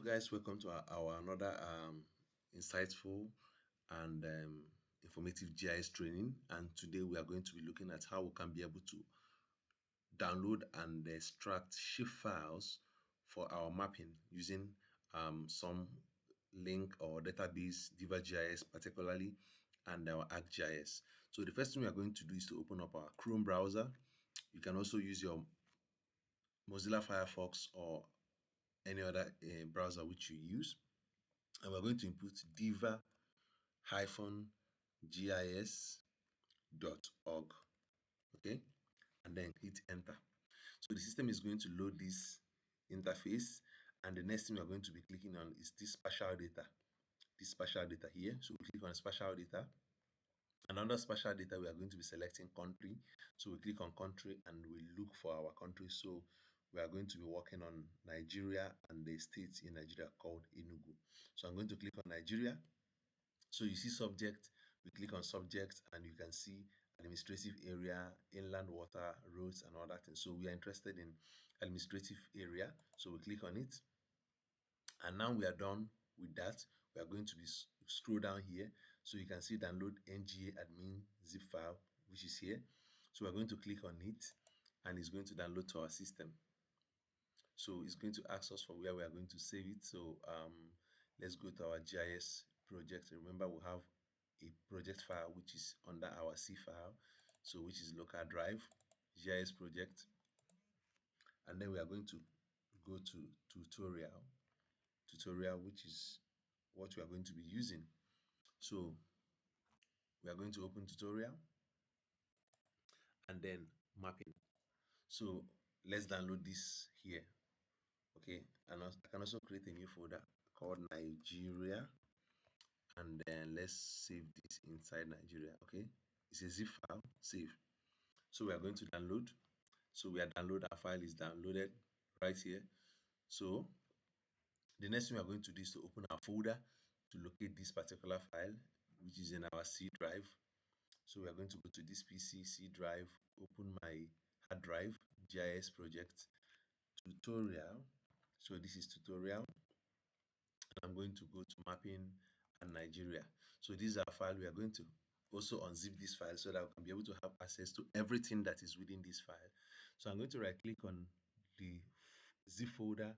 guys, welcome to our another insightful and informative GIS training. And today we are going to be looking at how we can be able to download and extract shape files for our mapping using some link or database, Diva GIS particularly, and our ArcGIS. So the first thing we are going to do is to open up our Chrome browser. You can also use your Mozilla Firefox or any other browser which you use, and we're going to input diva-gis.org, okay, and then hit enter. So the system is going to load this interface, and the next thing we're going to be clicking on is this spatial data here. So we click on spatial data, and under spatial data we are going to be selecting country. So we click on country and we look for our country. So we are going to be working on Nigeria and the state in Nigeria called Enugu. So I'm going to click on Nigeria. So you see subject, we click on subject, and you can see administrative area, inland water, roads, and all that things. So we are interested in administrative area, so we click on it, and now we are done with that. We are going to be scroll down here, so you can see download nga admin zip file, which is here. So we're going to click on it, and it's going to download to our system. So it's going to ask us for where we are going to save it. So let's go to our GIS project. Remember, we have a project file which is under our C file, so which is local drive, GIS project, and then we are going to go to tutorial, which is what we are going to be using. So we are going to open tutorial and then mapping. So let's download this here. Okay, and I can also create a new folder called Nigeria, and then let's save this inside Nigeria. Okay, it's a zip file, save. So we are going to download. So we are download, our file is downloaded right here. So the next thing we are going to do is to open our folder to locate this particular file, which is in our C drive. So we are going to go to this PC, C drive, open my hard drive, GIS project, tutorial. So this is tutorial. I'm going to go to mapping and Nigeria. So this is our file. We are going to also unzip this file so that we can be able to have access to everything that is within this file. So I'm going to right click on the zip folder,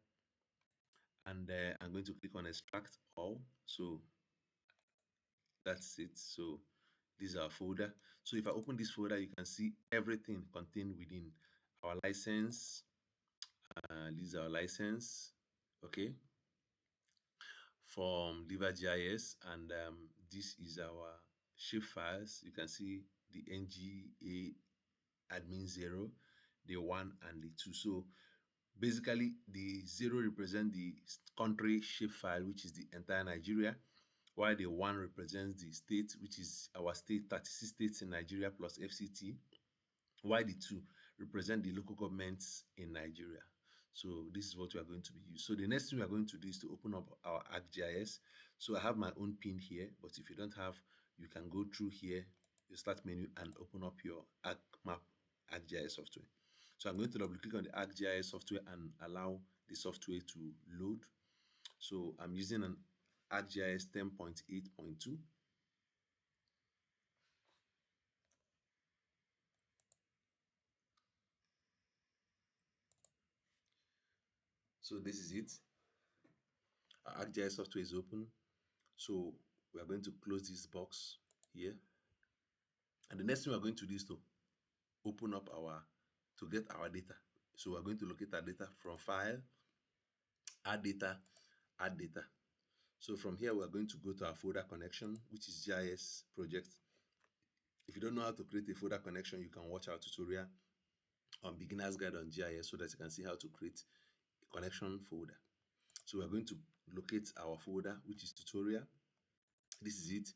and I'm going to click on extract all. So that's it. So this is our folder. So if I open this folder, you can see everything contained within our license. This is our license, okay, from GIS, and this is our shape files. You can see the nga admin 0, the 1, and the 2. So basically the 0 represents the country shape file, which is the entire Nigeria, while the 1 represents the state, which is our state, 36 states in Nigeria plus FCT, while the 2 represent the local governments in Nigeria. So this is what we are going to be using. So the next thing we are going to do is to open up our ArcGIS. So I have my own pin here, but if you don't have, you can go through here, your start menu, and open up your ArcGIS software. So I'm going to double click on the ArcGIS software and allow the software to load. So I'm using an ArcGIS 10.8.2. So this is it. Our ArcGIS software is open. So we are going to close this box here. And the next thing we're going to do is to open up to get our data. So we're going to locate our data from file, add data, add data. So from here, we're going to go to our folder connection, which is GIS project. If you don't know how to create a folder connection, you can watch our tutorial on Beginner's Guide on GIS so that you can see how to create a connection folder. So we're going to locate our folder, which is tutorial. This is it.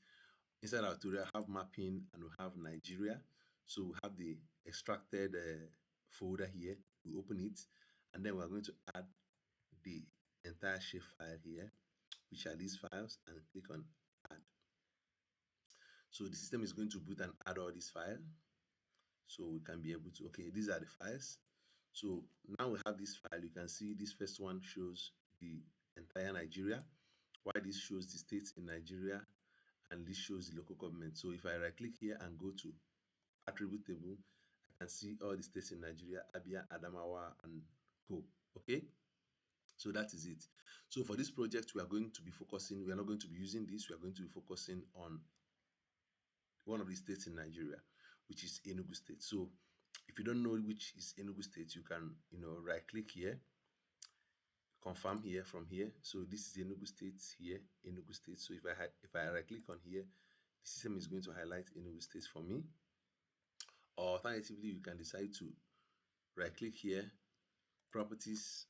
Inside our tutorial, have mapping and we have Nigeria. So we have the extracted folder here. We open it, and then we're going to add the entire shape file here, which are these files, and click on add. So the system is going to boot and add all these files. So we can be able to, okay, these are the files. So now we have this file. You can see this first one shows the entire Nigeria, while this shows the states in Nigeria, and this shows the local government. So if I right click here and go to attribute table, I can see all the states in Nigeria, Abia, Adamawa, and Co. Okay, so that is it. So for this project, we are going to be focusing, we are not going to be using this, we are going to be focusing on one of the states in Nigeria, which is Enugu State. So if you don't know which is Enugu State, you can, right click here, confirm here from here. So this is Enugu State here, Enugu State. So if I right click on here, the system is going to highlight Enugu State for me. Or alternatively, you can decide to right click here, properties,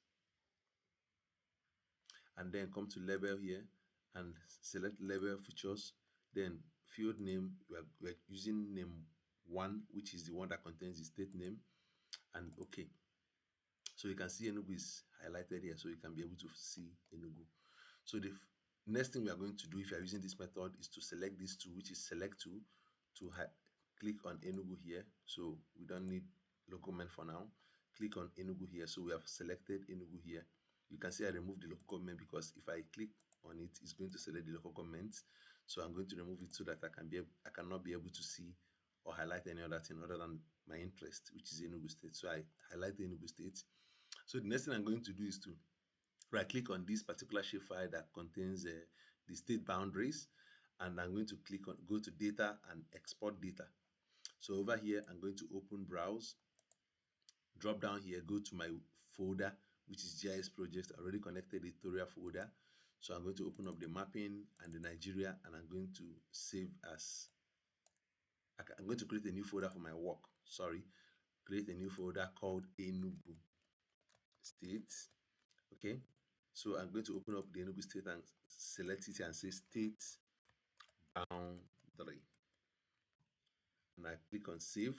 and then come to label here and select label features. Then field name, we're using name 1, which is the one that contains the state name, and okay. So you can see Enugu is highlighted here, so you can be able to see Enugu. So the next thing we are going to do if you are using this method is to select this tool, which is select tool, to click on Enugu here. So we don't need local government for now. Click on Enugu here. So we have selected Enugu here. You can see I removed the local government because if I click on it, it's going to select the local government. So I'm going to remove it so that I cannot be able to see or highlight any other thing other than my interest, which is Enugu State. So I highlight the Enugu State. So the next thing I'm going to do is to right click on this particular shapefile that contains the state boundaries, and I'm going to go to data and export data. So over here, I'm going to open browse, drop down here, go to my folder, which is GIS project. I already connected the tutorial folder. So I'm going to open up the mapping and the Nigeria, and I'm going to save as, I'm going to create a new folder for my work. Create a new folder called Enugu State. Okay, so I'm going to open up the Enugu State and select it and say state boundary, and I click on save.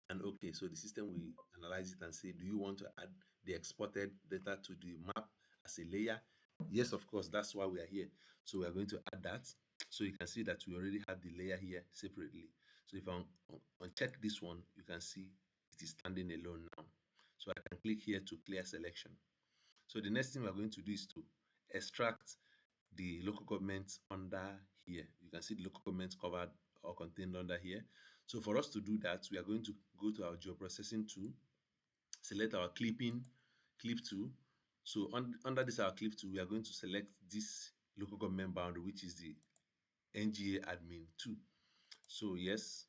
And okay, so the system will analyze it and say, do you want to add the exported data to the map as a layer? Yes, of course, that's why we are here. So we are going to add that. So you can see that we already have the layer here separately. So if I uncheck this one, you can see it is standing alone now. So I can click here to clear selection. So the next thing we're going to do is to extract the local government under here. You can see the local government covered or contained under here. So for us to do that, we are going to go to our geoprocessing tool, select our clip tool. So under this our clip tool, we are going to select this local government boundary, which is the NGA admin 2. So yes,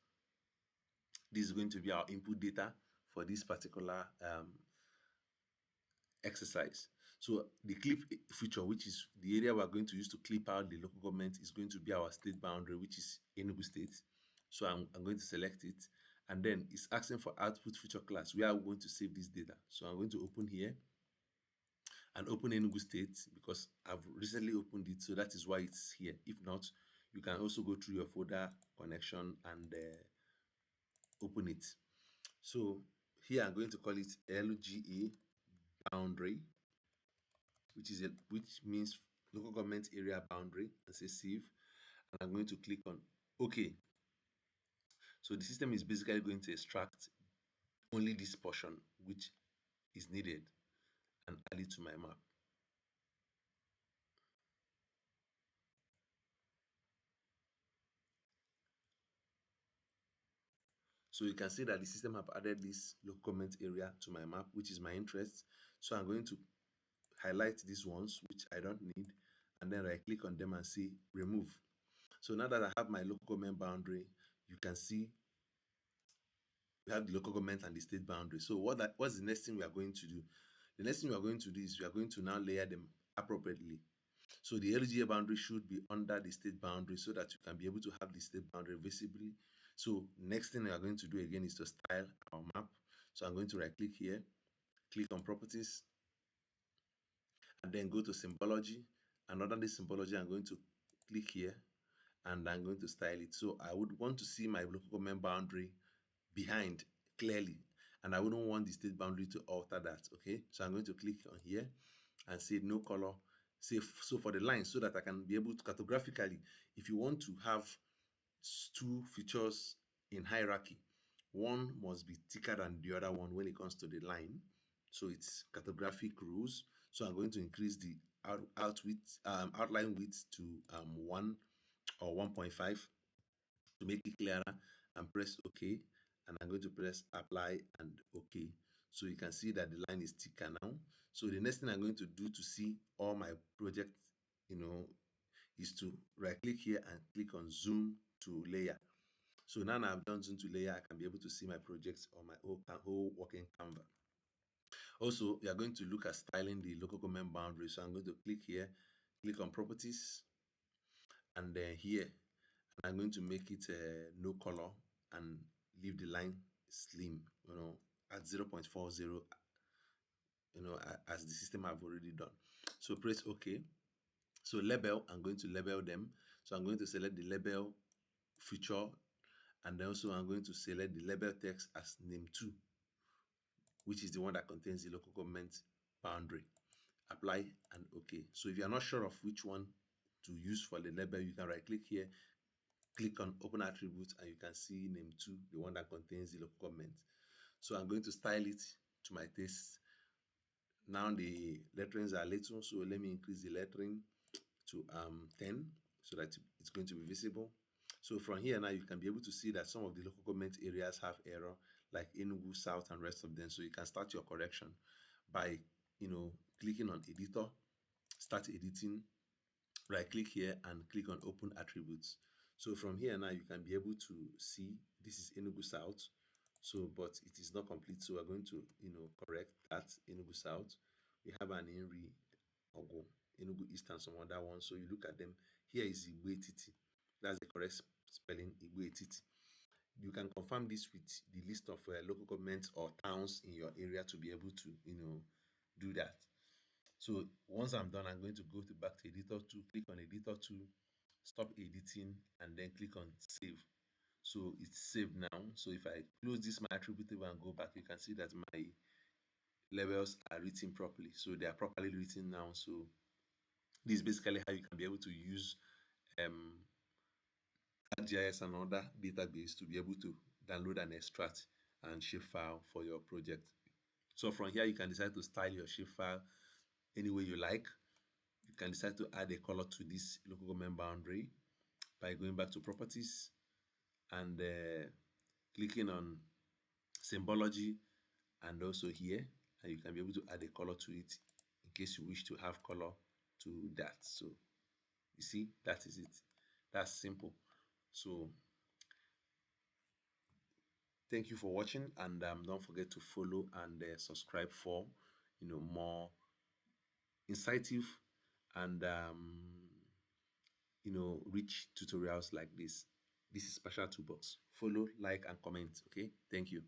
this is going to be our input data for this particular exercise. So the clip feature, which is the area we're going to use to clip out the local government, is going to be our state boundary, which is Enugu State. So I'm going to select it, and then it's asking for output feature class. We are going to save this data. So I'm going to open here and open Enugu State because I've recently opened it, so that is why it's here. If not, you can also go through your folder connection and open it. So here I'm going to call it LGA boundary, which means local government area boundary, and say save. And I'm going to click on OK. So the system is basically going to extract only this portion which is needed and add it to my map. So you can see that the system have added this local government area to my map, which is my interest. So I'm going to highlight these ones which I don't need, and then right click on them and say remove. So now that I have my local government boundary, you can see we have the local government and the state boundary. So what's the next thing we are going to do? The next thing we are going to do is we are going to now layer them appropriately. So the LGA boundary should be under the state boundary so that you can be able to have the state boundary visibly. So next thing we are going to do again is to style our map. So I'm going to right click here, click on properties, and then go to symbology. And under this symbology, I'm going to click here and I'm going to style it. So I would want to see my local government boundary behind clearly, and I wouldn't want the state boundary to alter that. Okay, so I'm going to click on here and say no color. So for the line, so that I can be able to cartographically, if you want to have two features in hierarchy, one must be thicker than the other one when it comes to the line. So it's cartographic rules. So I'm going to increase the outline width to 1 or 1.5 to make it clearer, and press OK. And I'm going to press apply and OK. So you can see that the line is thicker now. So the next thing I'm going to do to see all my project, is to right click here and click on zoom to layer. So now I've done zoom to layer, I can be able to see my projects on my whole working Canva. Also, we are going to look at styling the local government boundary. So I'm going to click here, click on properties, and then here, I'm going to make it no color and leave the line slim, at 0.40, as the system have already done. So press OK. So label, I'm going to label them. So I'm going to select the label feature, and then also I'm going to select the label text as name 2, which is the one that contains the local government boundary. Apply and OK. So if you are not sure of which one to use for the label, you can right click here, click on open attributes, and you can see name 2, the one that contains the local government. So I'm going to style it to my taste. Now the letterings are little, so let me increase the lettering to 10 so that it's going to be visible. So from here now, you can be able to see that some of the local government areas have error, like Enugu South and rest of them. So you can start your correction by, clicking on editor, start editing, right click here and click on open attributes. So from here now, you can be able to see this is Enugu South. So, but it is not complete. So we're going to, correct that Enugu South. We have an Inri Ogo, Enugu East and some other ones. So you look at them. Here is Igwe-Etiti. That's the correct spelling, Igwe-Etiti. You can confirm this with the list of local governments or towns in your area to be able to, do that. So once I'm done, I'm going to go back to editor 2, click on editor 2, stop editing, and then click on save. So it's saved now. So if I close this my attribute table and go back, you can see that my labels are written properly. So they are properly written now. So this is basically how you can be able to use ArcGIS and other database to be able to download and extract and shapefile for your project. So from here, you can decide to style your shapefile any way you like. You can decide to add a color to this local government boundary by going back to properties and clicking on symbology, and also here, and you can be able to add a color to it in case you wish to have color to that. So you see, that is it. That's simple. So thank you for watching, and don't forget to follow and subscribe for more insightful and rich tutorials like this. This is Spatial Toolbox. Follow, like, and comment. Okay, thank you.